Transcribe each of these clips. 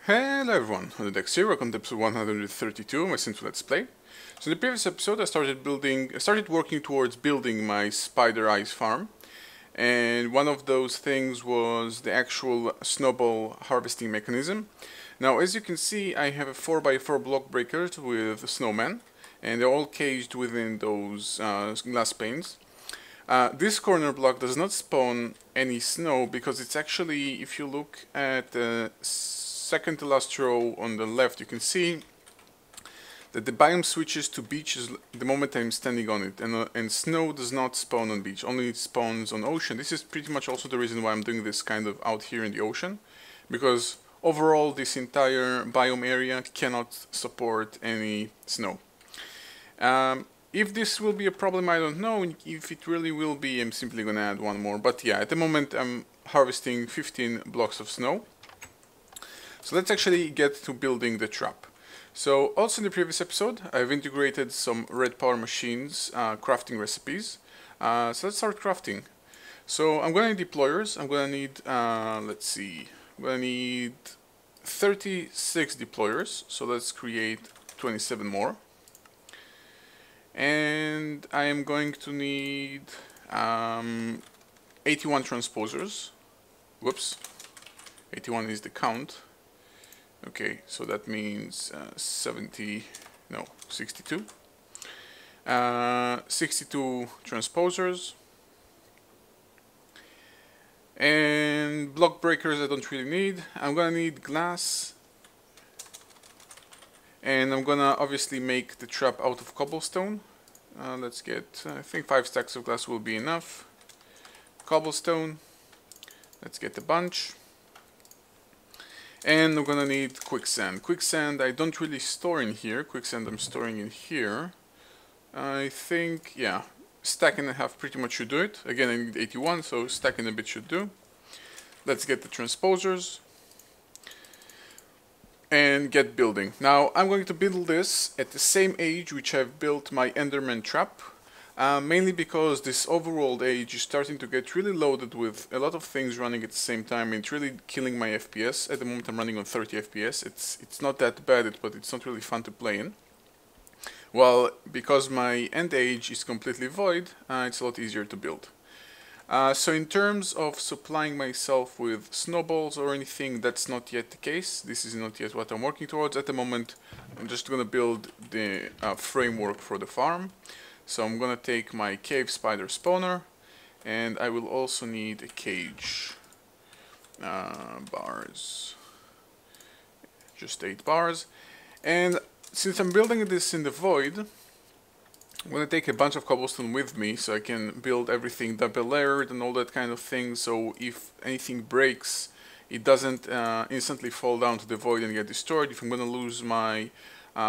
Hello everyone, odedex here, welcome to episode 132 of my Sinful Let's Play. So in the previous episode I started working towards building my spider eyes farm, and one of those things was the actual snowball harvesting mechanism. Now as you can see, I have a 4x4 block breakers with snowmen, and they're all caged within those glass panes. This corner block does not spawn any snow because it's actually, if you look at the second to last row on the left, you can see that the biome switches to beaches the moment I'm standing on it, and snow does not spawn on beach, only it spawns on ocean. This is pretty much also the reason why I'm doing this kind of out here in the ocean, because overall this entire biome area cannot support any snow. If this will be a problem, I don't know. If it really will be, I'm simply gonna add one more, but yeah, at the moment I'm harvesting 15 blocks of snow. So let's actually get to building the trap. So also in the previous episode, I've integrated some red power machines crafting recipes. So let's start crafting. So I'm gonna need deployers. I'm gonna need, let's see, I'm gonna need 36 deployers. So let's create 27 more. And I am going to need 81 transposers. Whoops, 81 is the count. Okay, so that means 62. 62 transposers. And block breakers I don't really need. I'm gonna need glass. And I'm gonna obviously make the trap out of cobblestone. Let's get, I think 5 stacks of glass will be enough. Cobblestone. Let's get a bunch. And I'm gonna need quicksand. Quicksand I don't really store in here. Quicksand I'm storing in here. I think, yeah, stack and a half pretty much should do it. Again, I need 81, so stack and a bit should do. Let's get the transposers and get building. Now I'm going to build this at the same age which I've built my Enderman trap. Mainly because this overworld age is starting to get really loaded with a lot of things running at the same time, and it's really killing my FPS. At the moment I'm running on 30 FPS. It's not that bad, but it's not really fun to play in. Well, because my end age is completely void, it's a lot easier to build. So in terms of supplying myself with snowballs or anything, that's not yet the case. This is not yet what I'm working towards. At the moment I'm just gonna build the framework for the farm. So I'm gonna take my cave spider spawner, and I will also need a cage. Bars. Just 8 bars. And since I'm building this in the void, I'm gonna take a bunch of cobblestone with me so I can build everything double layered and all that kind of thing, so if anything breaks it doesn't instantly fall down to the void and get destroyed. If I'm gonna lose my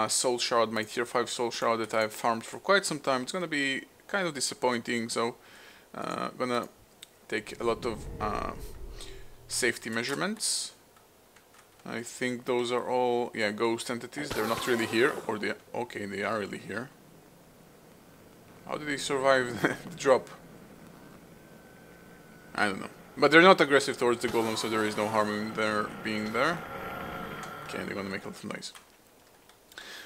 soul shard, my tier 5 soul shard that I've farmed for quite some time, it's gonna be kind of disappointing, so I'm gonna take a lot of safety measurements. I think those are all, yeah, ghost entities. They're not really here, or they, okay, they are really here. How did they survive the drop? I don't know. But they're not aggressive towards the golem, so there is no harm in their being there. Okay, they're gonna make a lot of noise.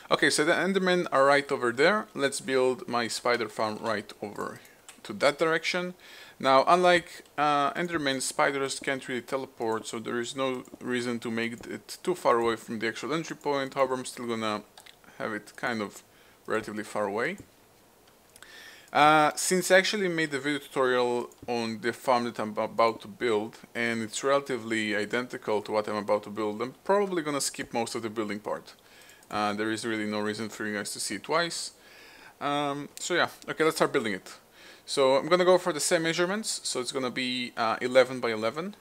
Okay, so the endermen are right over there. Let's build my spider farm right over to that direction. Now, unlike endermen, spiders can't really teleport, so there is no reason to make it too far away from the actual entry point. However, I'm still gonna have it kind of relatively far away. Since I actually made the video tutorial on the farm that I'm about to build, and it's relatively identical to what I'm about to build, I'm probably gonna skip most of the building part. There is really no reason for you guys to see it twice. So yeah, okay, let's start building it. So I'm gonna go for the same measurements, so it's gonna be 11 by 11,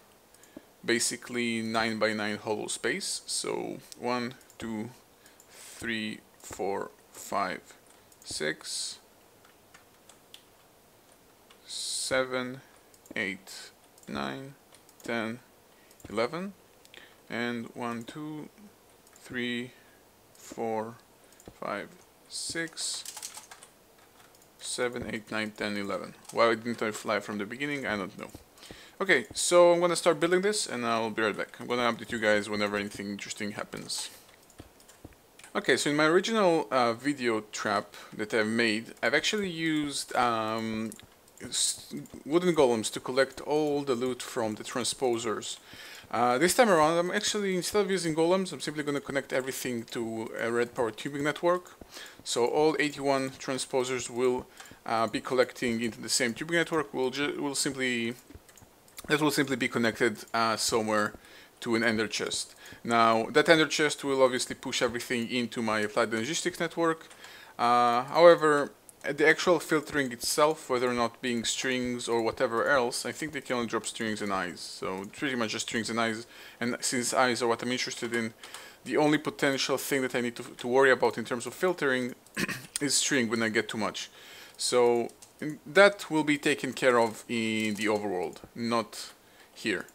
basically 9 by 9 hollow space. So 1, 2, 3, 4, 5, 6, 7, 8, 9, 10, 11, and 1, 2, 3, 4, 5, 6, 7, 8, 9, 10, 11. Why didn't I fly from the beginning? I don't know. Okay, so I'm gonna start building this and I'll be right back. I'm gonna update you guys whenever anything interesting happens. Okay, so in my original video trap that I've made, I've actually used wooden golems to collect all the loot from the transposers. This time around, I'm actually, instead of using golems, I'm simply going to connect everything to a red power tubing network. So all 81 transposers will be collecting into the same tubing network. That will simply be connected somewhere to an ender chest. Now, that ender chest will obviously push everything into my applied logistics network. However, the actual filtering itself, whether or not being strings or whatever else, I think they can only drop strings and eyes. So pretty much just strings and eyes. And since eyes are what I'm interested in, the only potential thing that I need to worry about in terms of filtering is string when I get too much. So that will be taken care of in the overworld, not here.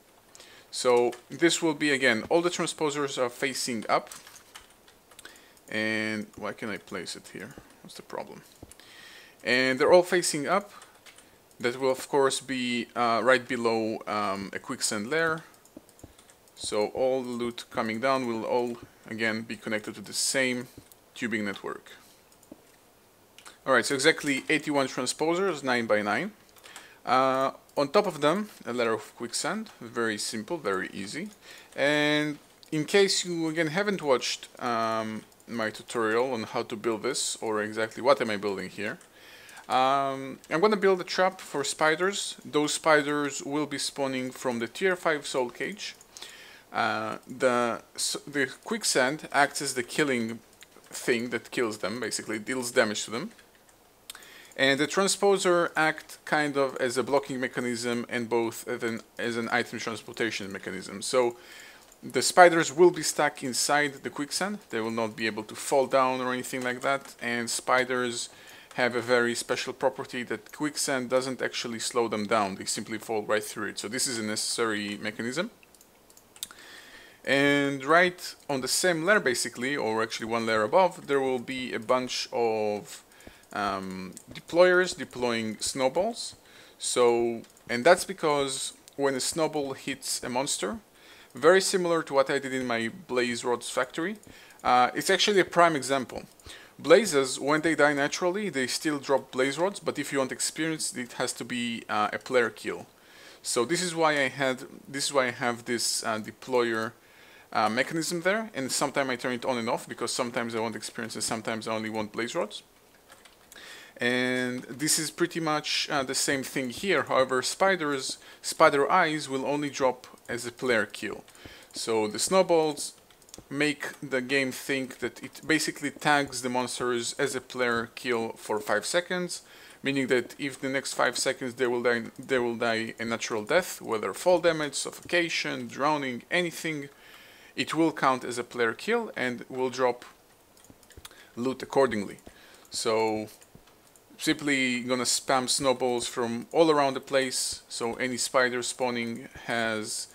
So this will be, again, all the transposers are facing up. And why can I place it here? What's the problem? And they're all facing up. That will of course be right below a quicksand layer. So all the loot coming down will all again be connected to the same tubing network. Alright, so exactly 81 transposers, 9 by 9. On top of them, a layer of quicksand, very simple, very easy. And in case you again haven't watched my tutorial on how to build this, or exactly what am I building here, I'm going to build a trap for spiders. Those spiders will be spawning from the tier 5 soul cage. The quicksand acts as the killing thing that kills them, basically deals damage to them. And the transposer act kind of as a blocking mechanism and both as an item transportation mechanism. So the spiders will be stuck inside the quicksand. They will not be able to fall down or anything like that. And spiders have a very special property that quicksand doesn't actually slow them down. They simply fall right through it. So this is a necessary mechanism. And right on the same layer basically, or actually one layer above, there will be a bunch of deployers deploying snowballs. So, and that's because when a snowball hits a monster, very similar to what I did in my blaze rods factory, it's actually a prime example. Blazes, when they die naturally, they still drop blaze rods, but if you want experience, it has to be a player kill. So this is why I have this deployer mechanism there, and sometimes I turn it on and off because sometimes I want experience and sometimes I only want blaze rods. And this is pretty much the same thing here. However, spider eyes will only drop as a player kill. So the snowballs make the game think that it basically tags the monsters as a player kill for 5 seconds, meaning that if the next 5 seconds they will die a natural death, whether fall damage, suffocation, drowning, anything, it will count as a player kill and will drop loot accordingly. So simply gonna spam snowballs from all around the place, so any spider spawning is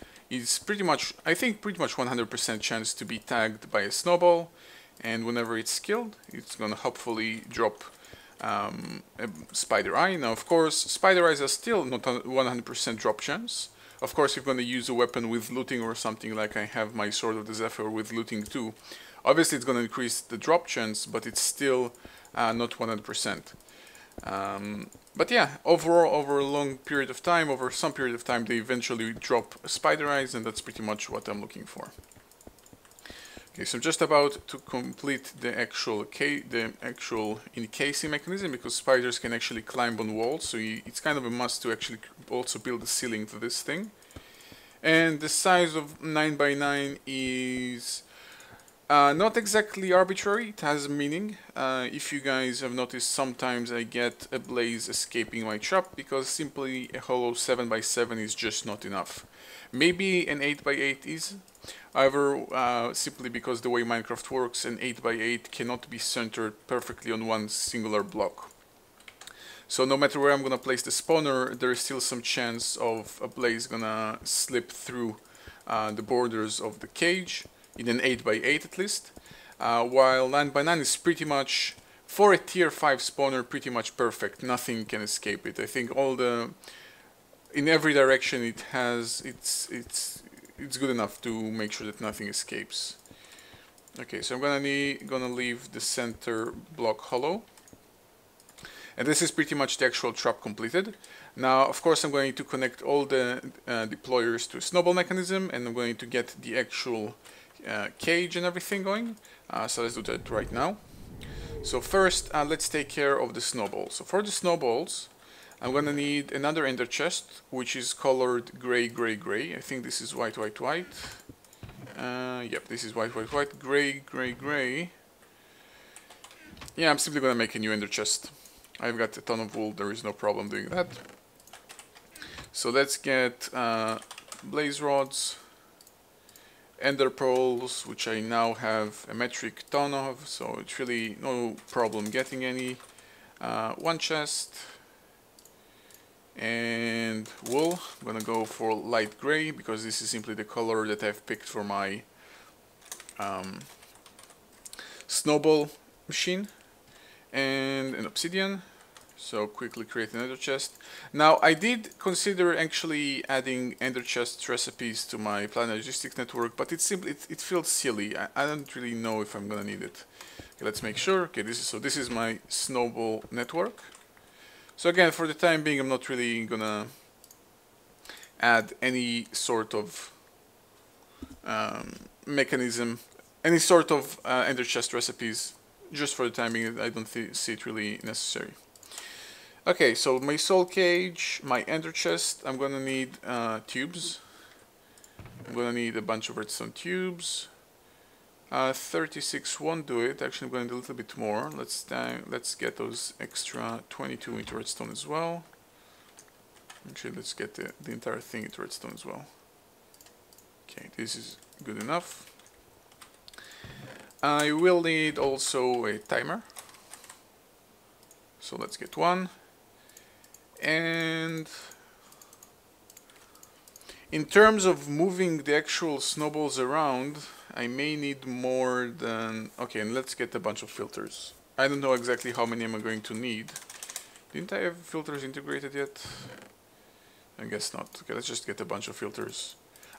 pretty much, I think pretty much 100% chance to be tagged by a snowball, and whenever it's killed, it's gonna hopefully drop a spider eye. Now of course, spider eyes are still not a 100% drop chance. Of course, if you're gonna use a weapon with looting or something, like I have my Sword of the Zephyr with looting too, obviously it's gonna increase the drop chance, but it's still not 100%. But yeah, overall, over a long period of time, over some period of time, they eventually drop spider eyes, and that's pretty much what I'm looking for. Okay, so I'm just about to complete the actual encasing mechanism, because spiders can actually climb on walls, so it's kind of a must to actually also build a ceiling to this thing. And the size of 9 by 9 is not exactly arbitrary, it has meaning. If you guys have noticed, sometimes I get a blaze escaping my trap because simply a hollow 7 by 7 is just not enough. Maybe an 8 by 8 is, however, simply because the way Minecraft works, an 8 by 8 cannot be centered perfectly on one singular block. So no matter where I'm gonna place the spawner, there is still some chance of a blaze gonna slip through the borders of the cage, in an 8 by 8 at least, while 9 by 9 is pretty much, for a tier 5 spawner, pretty much perfect. Nothing can escape it. I think all the in every direction it has, it's good enough to make sure that nothing escapes. Okay, so I'm gonna leave the center block hollow. And this is pretty much the actual trap completed. Now, of course, I'm going to connect all the deployers to a snowball mechanism, and I'm going to get the actual cage and everything going. So let's do that right now. So first, let's take care of the snowballs. So for the snowballs, I'm gonna need another ender chest, which is colored gray, gray, gray. I think this is white, white, white. Yep, this is white, white, white, gray, gray, gray. Yeah, I'm simply gonna make a new ender chest. I've got a ton of wool, there is no problem doing that. So let's get blaze rods, ender pearls, which I now have a metric ton of, so it's really no problem getting any. One chest, and wool. I'm gonna go for light gray because this is simply the color that I've picked for my snowball machine. And an obsidian, so quickly create another chest. Now I did consider actually adding ender chest recipes to my Planet Logistics network, but it feels silly. I don't really know if I'm gonna need it. Okay, let's make sure. Okay, this is my Snowball network. So again, for the time being, I'm not really gonna add any sort of mechanism, any sort of ender chest recipes. Just for the time being, I don't see it really necessary. Okay, so my soul cage, my ender chest, I'm gonna need tubes. I'm gonna need a bunch of redstone tubes. 36 won't do it. Actually, I'm gonna do a little bit more. Let's get those extra 22 into redstone as well. Actually, let's get the entire thing into redstone as well. Okay, this is good enough. I will need also a timer, so let's get one. And in terms of moving the actual snowballs around, I may need more than... Okay, and let's get a bunch of filters. I don't know exactly how many I'm going to need. Didn't I have filters integrated yet? I guess not. Okay, let's just get a bunch of filters.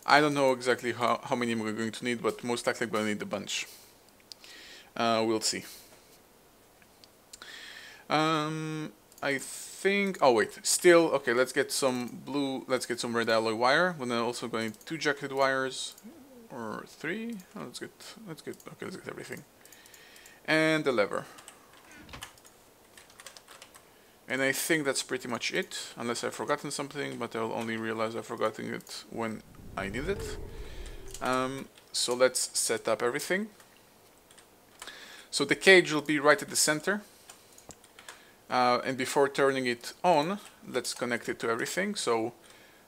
I don't know exactly how many I'm going to need, but most likely I'm going to need a bunch. We'll see. I think... Oh wait, still... Okay, let's get some blue... Let's get some red alloy wire. We're also going 2 jacketed wires. Or 3? Oh, let's get... Okay, let's get everything. And the lever. And I think that's pretty much it. Unless I've forgotten something, but I'll only realize I've forgotten it when I need it. So let's set up everything. So the cage will be right at the center, and before turning it on, let's connect it to everything. So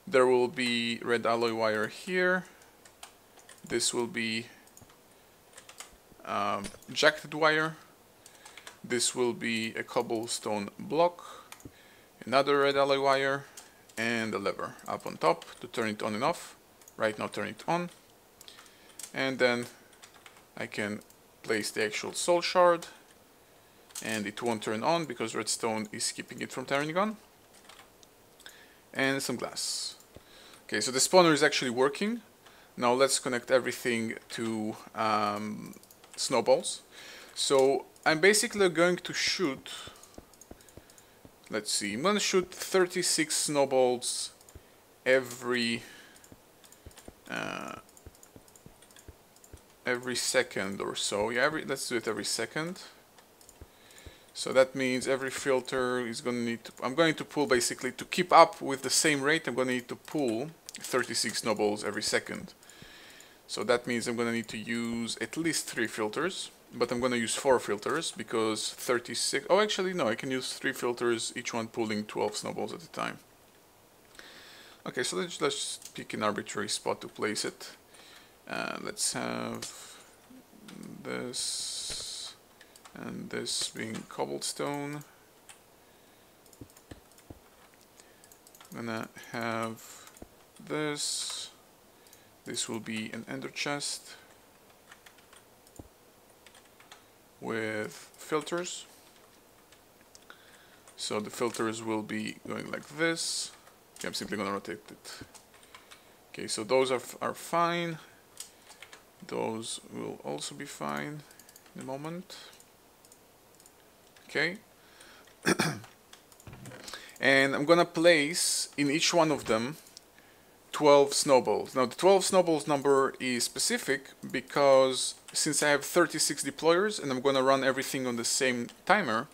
there will be red alloy wire here, this will be jacketed wire, this will be a cobblestone block, another red alloy wire, and a lever up on top to turn it on and off. Right now turn it on, and then I can place the actual soul shard, and it won't turn on because redstone is keeping it from turning on. And some glass. Okay, so the spawner is actually working. Now let's connect everything to snowballs. So I'm basically going to shoot, let's see, I'm going to shoot 36 snowballs every second or so. Yeah, let's do it every second. So that means every filter is going to need to... I'm going to pull basically, to keep up with the same rate, I'm going to need to pull 36 snowballs every second. So that means I'm going to need to use at least 3 filters, but I'm going to use 4 filters because 36... Oh, actually no, I can use 3 filters, each one pulling 12 snowballs at a time. Okay, so let's just pick an arbitrary spot to place it. Let's have this and this being cobblestone. I'm gonna have this. This will be an ender chest with filters. So the filters will be going like this. Okay, I'm simply gonna rotate it. Okay, so those are fine. Those will also be fine in a moment. Okay. And I'm gonna place in each one of them 12 snowballs. Now the 12 snowballs number is specific because since I have 36 deployers and I'm gonna run everything on the same timer,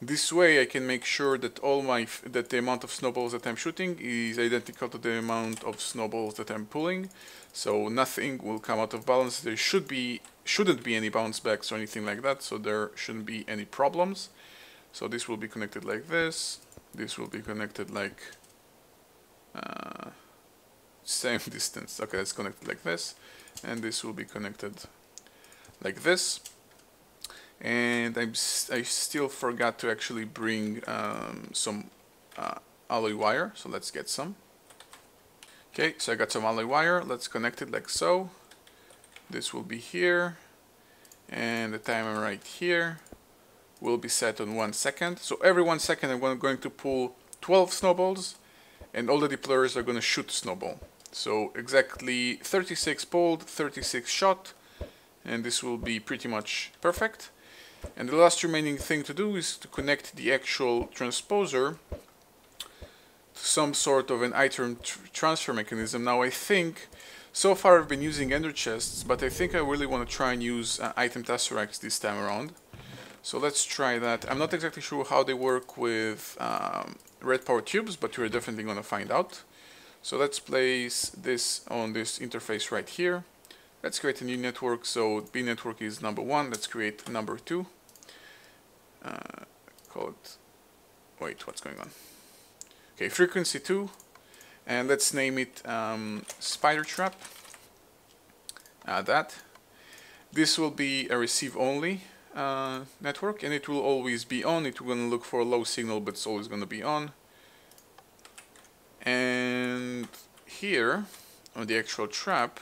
this way I can make sure that that the amount of snowballs that I'm shooting is identical to the amount of snowballs that I'm pulling, so nothing will come out of balance. There shouldn't be any bounce backs or anything like that, so there shouldn't be any problems. So this will be connected like this. This will be connected like same distance. Okay, it's connected like this, and this will be connected like this. And I still forgot to actually bring some alloy wire, so let's get some. Okay, so I got some alloy wire. Let's connect it like so. This will be here, and the timer right here will be set on 1 second. So every 1 second I'm going to pull 12 snowballs, and all the deployers are going to shoot snowball. So exactly 36 pulled, 36 shot, and this will be pretty much perfect. And the last remaining thing to do is to connect the actual transposer to some sort of an item transfer mechanism. Now I think, so far I've been using ender chests, but I think I really want to try and use item tesseracts this time around. So let's try that. I'm not exactly sure how they work with red power tubes, but we're definitely going to find out. So let's place this on this interface right here. Let's create a new network. So B network is number 1. Let's create number 2. Call it. Wait, what's going on? Okay, frequency 2, and let's name it spider trap. Add that. This will be a receive only network, and it will always be on. It's going to look for a low signal, but it's always going to be on. And here on the actual trap,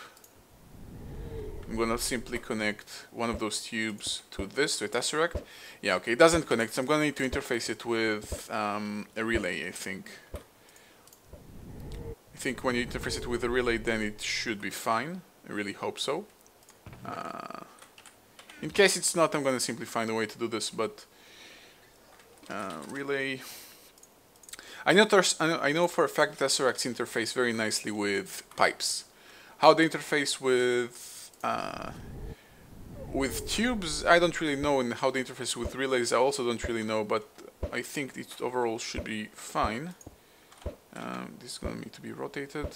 I'm gonna simply connect one of those tubes to this, to a tesseract. Yeah, okay, it doesn't connect, so I'm gonna need to interface it with a relay, I think. I think when you interface it with a relay, then it should be fine. I really hope so. In case it's not, I'm gonna simply find a way to do this, but relay. I know for a fact that tesseracts interface very nicely with pipes. How they interface with tubes, I don't really know, and how they interface with relays, I also don't really know, but I think it overall should be fine. This is going to need to be rotated.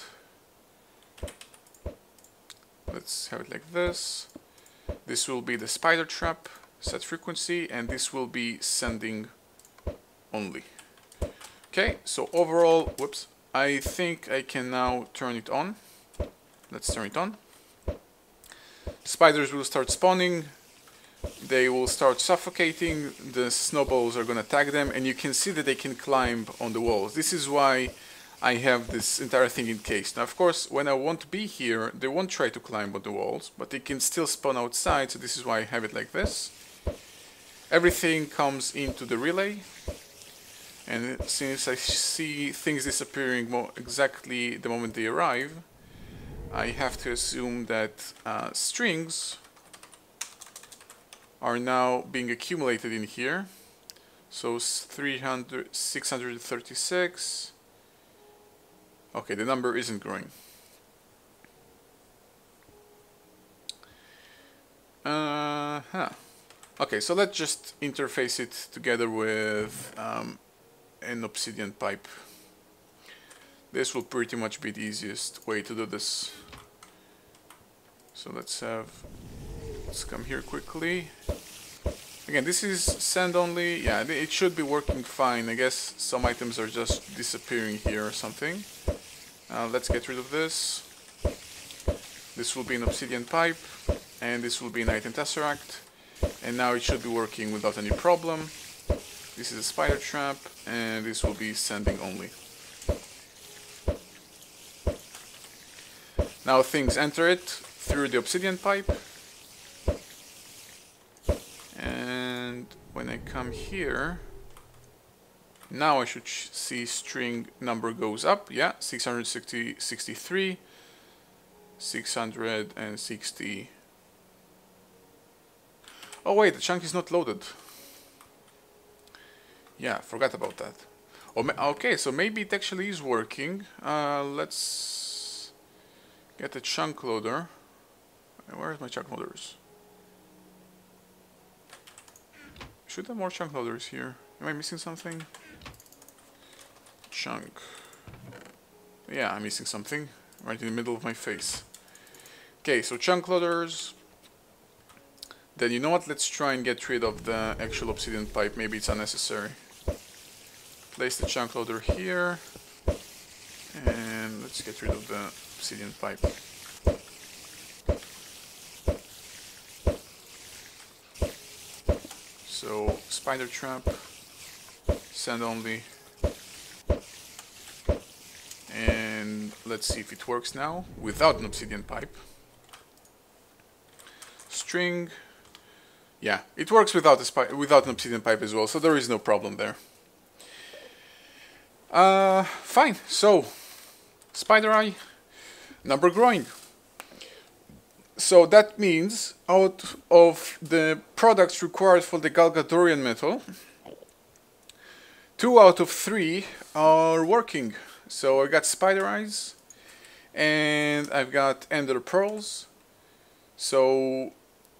Let's have it like this. This will be the spider trap, set frequency, and this will be sending only. Okay, so overall, whoops, I think I can now turn it on. Let's turn it on. Spiders will start spawning, they will start suffocating, the snowballs are gonna tag them, and you can see that they can climb on the walls. This is why I have this entire thing encased. Now of course, when I won't be here, they won't try to climb on the walls, but they can still spawn outside, so this is why I have it like this. Everything comes into the relay, and since I see things disappearing exactly the moment they arrive, I have to assume that strings are now being accumulated in here. So 636. Okay, the number isn't growing. Okay, so let's just interface it together with an obsidian pipe. This will pretty much be the easiest way to do this. So let's come here quickly. Again, this is send only. Yeah, it should be working fine. I guess some items are just disappearing here or something. Let's get rid of this. This will be an obsidian pipe, and this will be an item tesseract. And now it should be working without any problem. This is a spider trap, and this will be sending only. Now things enter it through the obsidian pipe, and when I come here, Now I should see string number goes up. Yeah, 663, 660. Oh wait, the chunk is not loaded. Yeah, forgot about that. Oh, okay, so maybe it actually is working. Let's get a chunk loader. Where's my chunk loaders? Should have more chunk loaders here. Am I missing something? Chunk. Yeah, I'm missing something right in the middle of my face. Okay, so chunk loaders. Then you know what? Let's try and get rid of the actual obsidian pipe. Maybe it's unnecessary. Place the chunk loader here. And let's get rid of the obsidian pipe. So, spider trap. Sand only. And let's see if it works now without an obsidian pipe. String. Yeah, it works without an obsidian pipe as well, so there is no problem there. Fine. So, spider eye, number growing. So that means out of the products required for the Galgadorian metal, 2 out of 3 are working. So I got spider eyes, and I've got ender pearls. So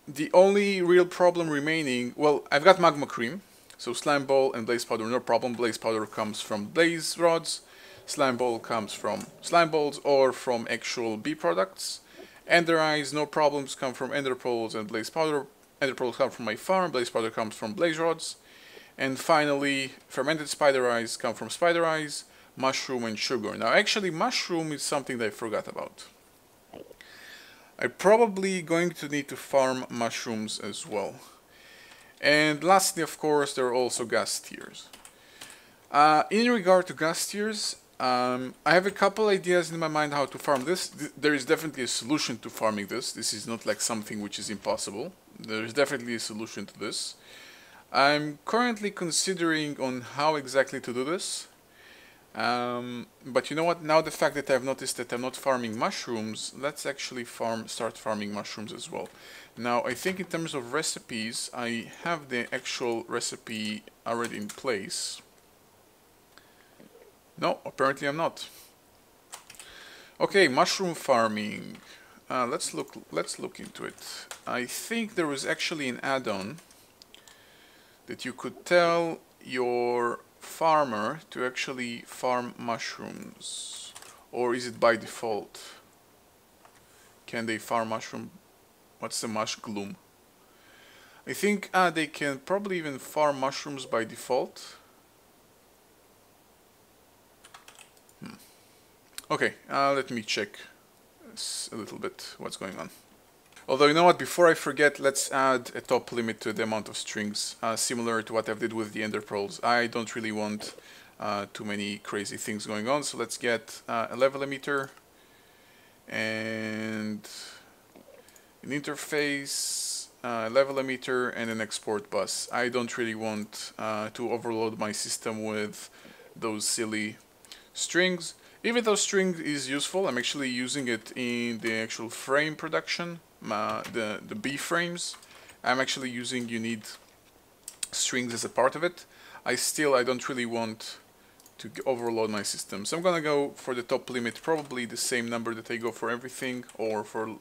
the only real problem remaining, well, I've got magma cream, so slime ball and blaze powder, no problem. Blaze powder comes from blaze rods, slime ball comes from slime balls or from actual bee products. Ender eyes, no problems, come from ender pearls and blaze powder. Ender pearls come from my farm, blaze powder comes from blaze rods. And finally, fermented spider eyes come from spider eyes, mushroom and sugar. Now actually mushroom is something that I forgot about. I'm probably going to need to farm mushrooms as well. And lastly, of course, there are also gas tiers. In regard to gas tiers, I have a couple ideas in my mind how to farm this. There is definitely a solution to farming this. This is not like something which is impossible. There is definitely a solution to this. I'm currently considering on how exactly to do this. But you know what, now the fact that I've noticed that I'm not farming mushrooms, let's actually start farming mushrooms as well. Now I think in terms of recipes, I have the actual recipe already in place. No, apparently I'm not. Okay, mushroom farming. Let's look into it. I think there was actually an add-on that you could tell your farmer to actually farm mushrooms, or is it by default? Can they farm mushroom? What's the mush gloom? I think they can probably even farm mushrooms by default. Okay, let me check a little bit what's going on. Although, you know what, before I forget, let's add a top limit to the amount of strings, similar to what I did with the ender pearls. I don't really want too many crazy things going on, so let's get a level emitter and an interface, level emitter, and an export bus. I don't really want to overload my system with those silly strings. Even though string is useful, I'm actually using it in the actual frame production. The B frames, I'm actually using, you need strings as a part of it. I don't really want to overload my system, so I'm gonna go for the top limit, probably the same number that I go for everything, or for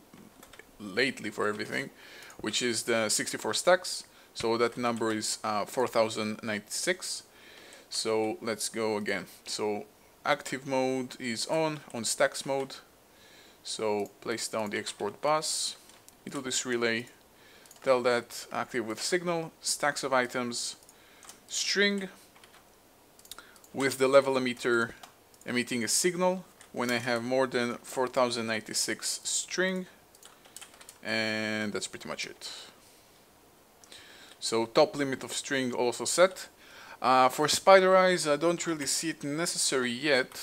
lately for everything, which is the 64 stacks. So that number is 4096. So let's go again. So active mode is on stacks mode. So place down the export bus into this relay, tell that active with signal, stacks of items, string, with the level emitter emitting a signal when I have more than 4096 string, and that's pretty much it. So top limit of string also set. For spider eyes, I don't really see it necessary yet.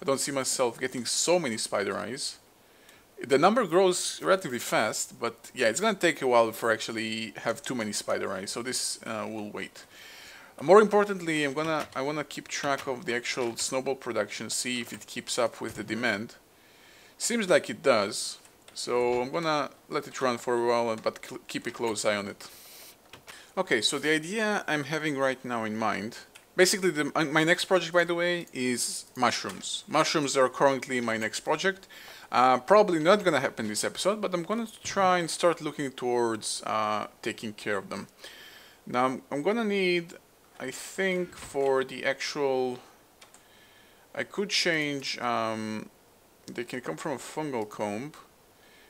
I don't see myself getting so many spider eyes. The number grows relatively fast, but yeah, it's gonna take a while before I actually have too many spider eyes, so this will wait. More importantly, I wanna keep track of the actual snowball production, see if it keeps up with the demand. Seems like it does, so I'm gonna let it run for a while, but keep a close eye on it. Okay, so the idea I'm having right now in mind, basically my next project, by the way, is mushrooms. Mushrooms are currently my next project. Probably not gonna happen this episode, but I'm gonna try and start looking towards taking care of them. Now I'm gonna need, I think, for the actual, I could change, they can come from a fungal comb,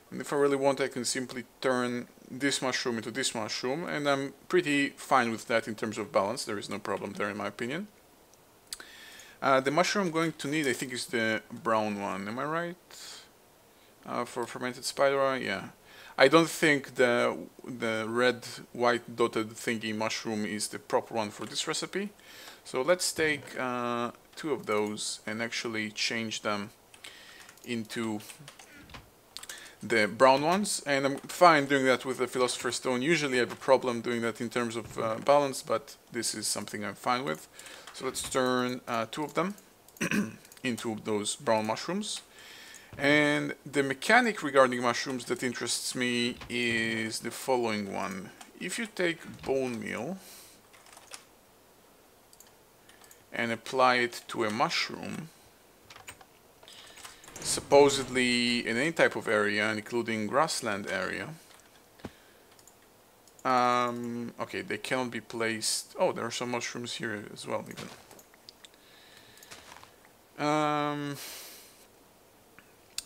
and if I really want I can simply turn this mushroom into this mushroom, and I'm pretty fine with that in terms of balance. There is no problem there in my opinion. The mushroom I'm going to need, I think, is the brown one, am I right? For fermented spider eye, yeah. I don't think the red white dotted thingy mushroom is the proper one for this recipe. So let's take 2 of those and actually change them into the brown ones, and I'm fine doing that with the Philosopher's Stone. Usually I have a problem doing that in terms of balance, but this is something I'm fine with. So let's turn 2 of them into those brown mushrooms. And the mechanic regarding mushrooms that interests me is the following one. If you take bone meal and apply it to a mushroom, supposedly in any type of area, including grassland area, okay, they cannot be placed. Oh, there are some mushrooms here as well, even.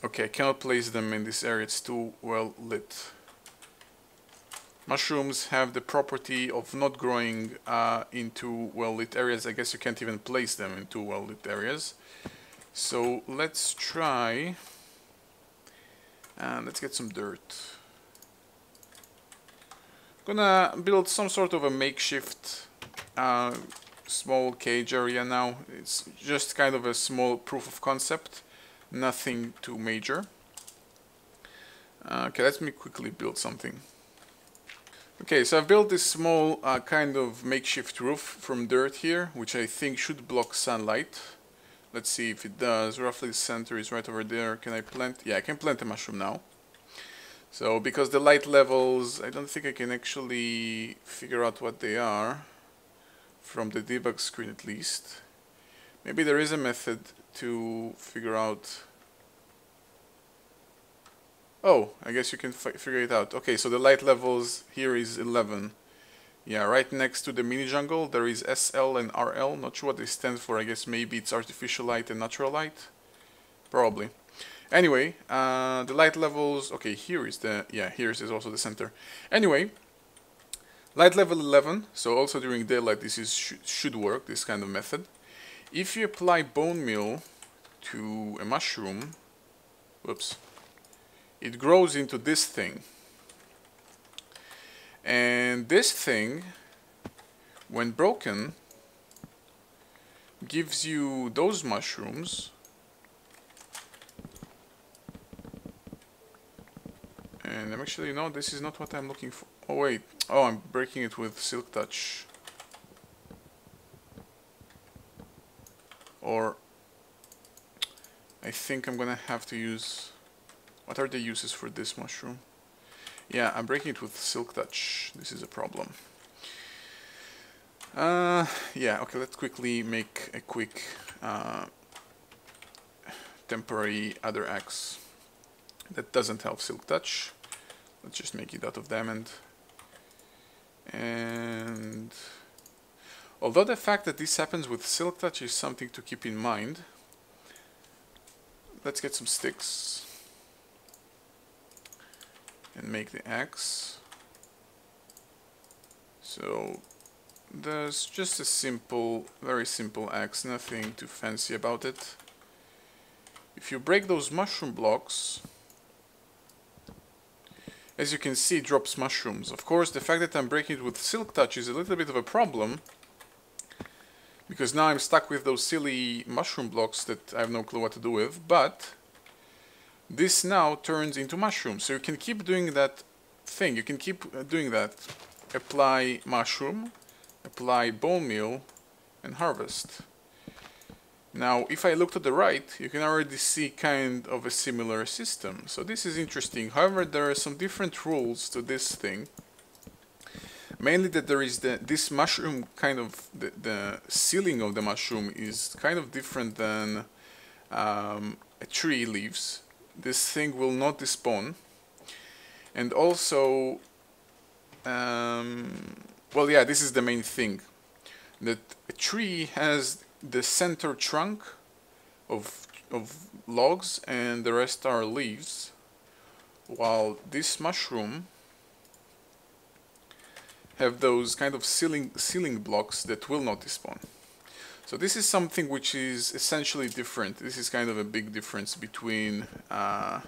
Okay, I cannot place them in this area, it's too well lit. Mushrooms have the property of not growing into well lit areas. I guess you can't even place them into well lit areas. So let's try, and let's get some dirt. I'm gonna build some sort of a makeshift small cage area now. It's just kind of a small proof of concept. Nothing too major. Okay, let me quickly build something. Okay, so I've built this small kind of makeshift roof from dirt here, which I think should block sunlight. Let's see if it does. Roughly the center is right over there. Can I plant? Yeah, I can plant a mushroom now. So because the light levels, I don't think I can actually figure out what they are from the debug screen at least. Maybe there is a method to figure out. Oh, I guess you can figure it out. Okay, so the light levels here is 11. Yeah, right next to the mini jungle there is SL and RL. Not sure what they stand for. I guess maybe it's artificial light and natural light. Probably. Anyway, the light levels. Okay, here is the. Yeah, here is also the center. Anyway, light level 11. So also during daylight, this is should work. This kind of method. If you apply bone meal to a mushroom, whoops, it grows into this thing. And this thing, when broken, gives you those mushrooms. And I'm actually, no, this is not what I'm looking for. Oh wait, oh, I'm breaking it with Silk Touch. Or I think I'm gonna have to use, what are the uses for this mushroom? Yeah, I'm breaking it with Silk Touch. This is a problem. Yeah, okay, let's quickly make a quick temporary other axe that doesn't have Silk Touch. Let's just make it out of diamond. And although the fact that this happens with Silk Touch is something to keep in mind, let's get some sticks and make the axe. So there's just a simple, very simple axe, nothing too fancy about it. If you break those mushroom blocks, as you can see, it drops mushrooms. Of course, the fact that I'm breaking it with Silk Touch is a little bit of a problem, because now I'm stuck with those silly mushroom blocks that I have no clue what to do with, but this now turns into mushrooms. So you can keep doing that thing, you can keep doing that. Apply mushroom, apply bone meal, and harvest. Now, if I look to the right, you can already see kind of a similar system. So this is interesting. However, there are some different rules to this thing. Mainly that there is this mushroom kind of, the ceiling of the mushroom is kind of different than a tree leaves. This thing will not despawn. And also, well, yeah, this is the main thing. That a tree has the center trunk of logs and the rest are leaves, while this mushroom have those kind of ceiling blocks that will not despawn. So this is something which is essentially different. This is kind of a big difference between a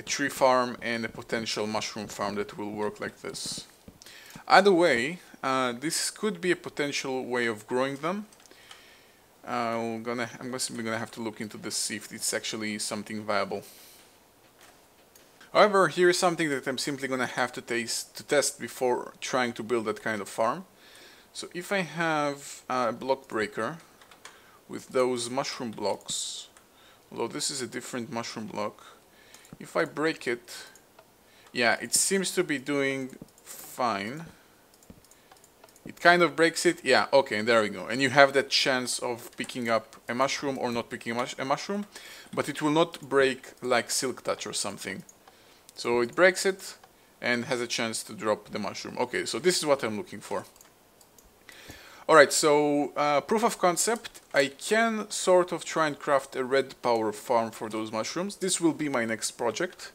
tree farm and a potential mushroom farm that will work like this. Either way, this could be a potential way of growing them. I'm simply gonna have to look into this, see if it's actually something viable. However, here's something that I'm simply gonna have to test before trying to build that kind of farm. So if I have a block breaker with those mushroom blocks, although this is a different mushroom block, if I break it, yeah, it seems to be doing fine. It kind of breaks it, yeah, okay, there we go. And you have that chance of picking up a mushroom or not picking a mushroom, but it will not break like Silk Touch or something. So it breaks it and has a chance to drop the mushroom. Okay, so this is what I'm looking for. Alright, so proof of concept. I can sort of try and craft a red power farm for those mushrooms. This will be my next project.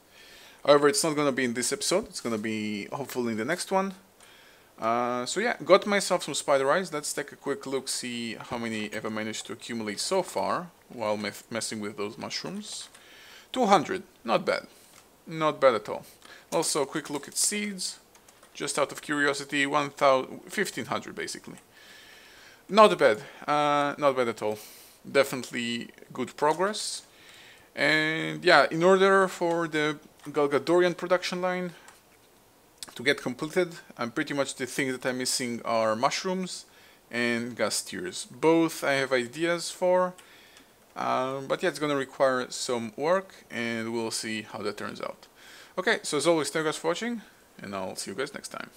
However, it's not going to be in this episode. It's going to be hopefully in the next one. So yeah, got myself some spider eyes. Let's take a quick look, see how many have I managed to accumulate so far while messing with those mushrooms. 200, not bad. Not bad at all. Also, a quick look at seeds. Just out of curiosity, 1500 basically. Not bad. Not bad at all. Definitely good progress. And yeah, in order for the Galgadorian production line to get completed, pretty much the things that I'm missing are mushrooms and gas tiers. Both I have ideas for, but yeah, it's gonna require some work and we'll see how that turns out. Okay, so as always, thank you guys for watching and I'll see you guys next time.